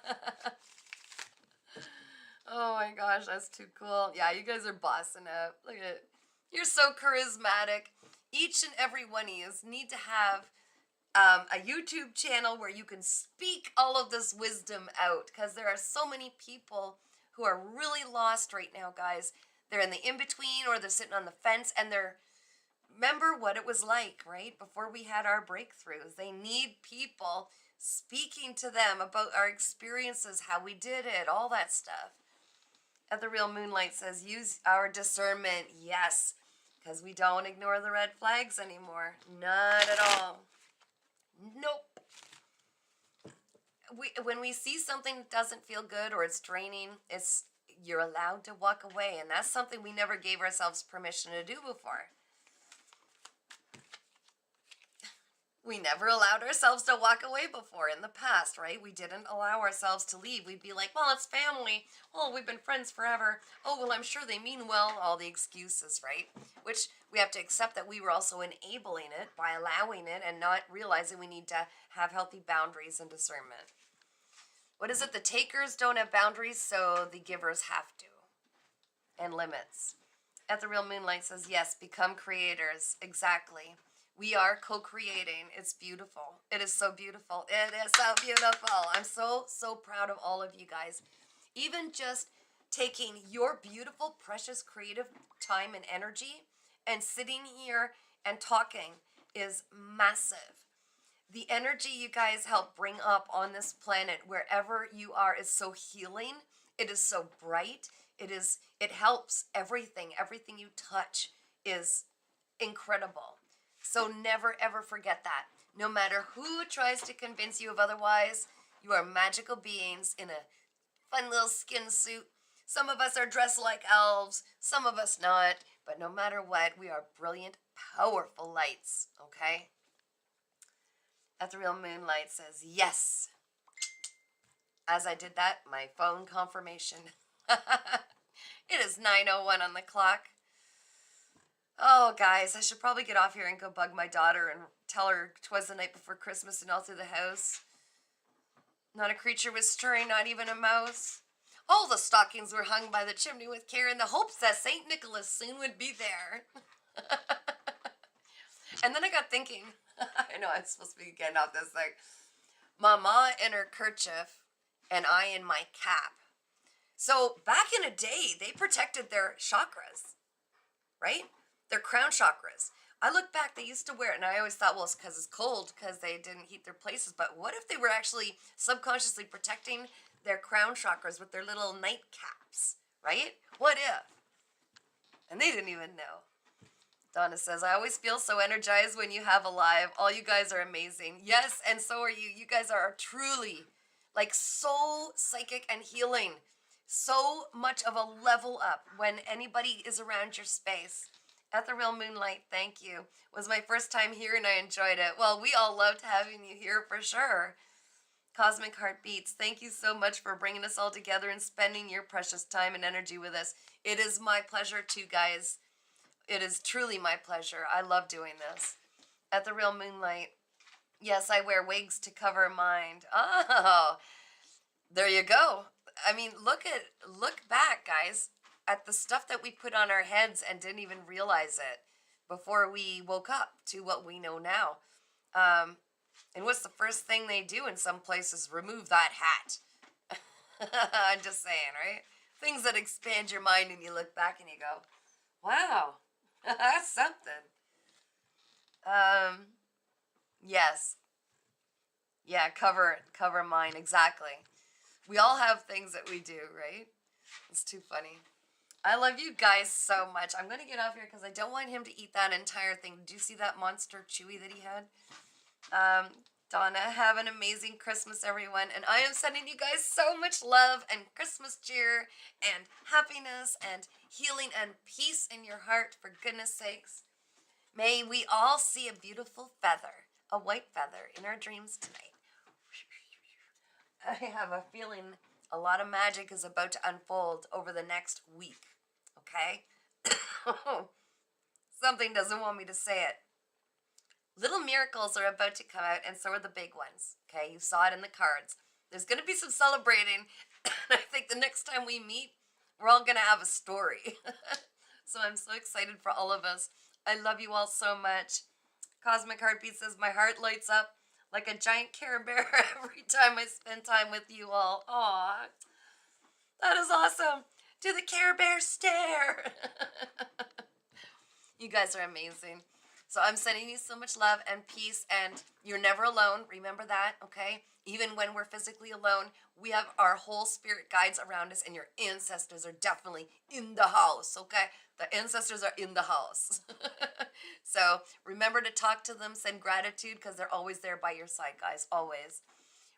Oh my gosh, that's too cool. Yeah, you guys are bossing up. Look at it. You're so charismatic. Each and every one of you need to have a YouTube channel where you can speak all of this wisdom out, because there are so many people who are really lost right now, guys. They're in the in-between, or they're sitting on the fence, and remember what it was like, right? Before we had our breakthroughs. They need people speaking to them about our experiences, how we did it, all that stuff. At the Real Moonlight says, use our discernment. Yes, because we don't ignore the red flags anymore. Not at all. Nope. When we see something that doesn't feel good or it's draining, you're allowed to walk away. And that's something we never gave ourselves permission to do before. We never allowed ourselves to walk away before in the past, right? We didn't allow ourselves to leave. We'd be like, well, it's family. Oh, we've been friends forever. Oh, well, I'm sure they mean well. All the excuses, right? Which we have to accept that we were also enabling it by allowing it and not realizing we need to have healthy boundaries and discernment. What is it? The takers don't have boundaries, so the givers have to. And limits. At the Real Moonlight says, yes, become creators. Exactly. We are co-creating. It's beautiful. It is so beautiful. It is so beautiful. I'm so, so proud of all of you guys. Even just taking your beautiful, precious, creative time and energy And sitting here and talking is massive. The energy you guys help bring up on this planet, wherever you are, is so healing. It is so bright. It helps everything. Everything you touch is incredible. So never ever forget that. No matter who tries to convince you of otherwise, you are magical beings in a fun little skin suit. Some of us are dressed like elves, some of us not, but no matter what, we are brilliant, powerful lights, okay? Ethereal Moonlight says, yes. As I did that, my phone confirmation. It is 9:01 on the clock. Oh, guys, I should probably get off here and go bug my daughter and tell her 'twas the night before Christmas and all through the house. Not a creature was stirring, not even a mouse. All the stockings were hung by the chimney with care in the hopes that St. Nicholas soon would be there. And then I got thinking, I know I'm supposed to be getting off this thing. Mama in her kerchief and I in my cap. So back in a day, they protected their chakras, right? Their crown chakras. I look back, they used to wear it, and I always thought, well, it's because it's cold, because they didn't heat their places. But what if they were actually subconsciously protecting their crown chakras with their little nightcaps, right? What if? And they didn't even know. Donna says, I always feel so energized when you have a live. All you guys are amazing. Yes, and so are you. You guys are truly, like, so psychic and healing. So much of a level up when anybody is around your space. Ethereal Moonlight, thank you. It was my first time here and I enjoyed it. Well, we all loved having you here for sure. Cosmic Heartbeats, thank you so much for bringing us all together and spending your precious time and energy with us. It is my pleasure too, guys. It is truly my pleasure. I love doing this. Ethereal Moonlight, yes, I wear wigs to cover mind. Oh, there you go. I mean, look back, guys, at the stuff that we put on our heads and didn't even realize it before we woke up to what we know now. And what's the first thing they do in some places? Remove that hat. I'm just saying, right? Things that expand your mind and you look back and you go, wow, that's something. Yes. Yeah, cover mine, exactly. We all have things that we do, right? It's too funny. I love you guys so much. I'm going to get off here because I don't want him to eat that entire thing. Did you see that monster chewy that he had? Donna, have an amazing Christmas, everyone. And I am sending you guys so much love and Christmas cheer and happiness and healing and peace in your heart, for goodness sakes. May we all see a beautiful feather, a white feather, in our dreams tonight. I have a feeling a lot of magic is about to unfold over the next week, okay? Something doesn't want me to say it. Little miracles are about to come out, and so are the big ones, okay? You saw it in the cards. There's going to be some celebrating, and I think the next time we meet, we're all going to have a story. So I'm so excited for all of us. I love you all so much. Cosmic Heartbeat says, my heart lights up like a giant Care Bear every time I spend time with you all. Aw, that is awesome. Do the Care Bear stare. You guys are amazing. So I'm sending you so much love and peace, and you're never alone. Remember that, okay? Even when we're physically alone, we have our whole spirit guides around us, and your ancestors are definitely in the house, okay? The ancestors are in the house. So remember to talk to them, send gratitude, because they're always there by your side, guys, always.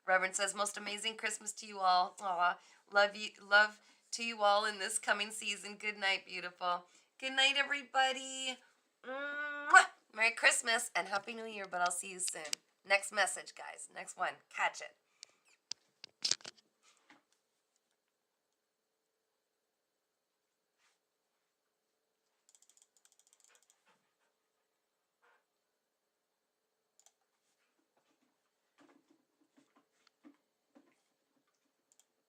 Reverend says, most amazing Christmas to you all. Aw, love to you all in this coming season. Good night, beautiful. Good night, everybody. Mwah! Merry Christmas and Happy New Year, but I'll see you soon. Next message, guys. Next one. Catch it.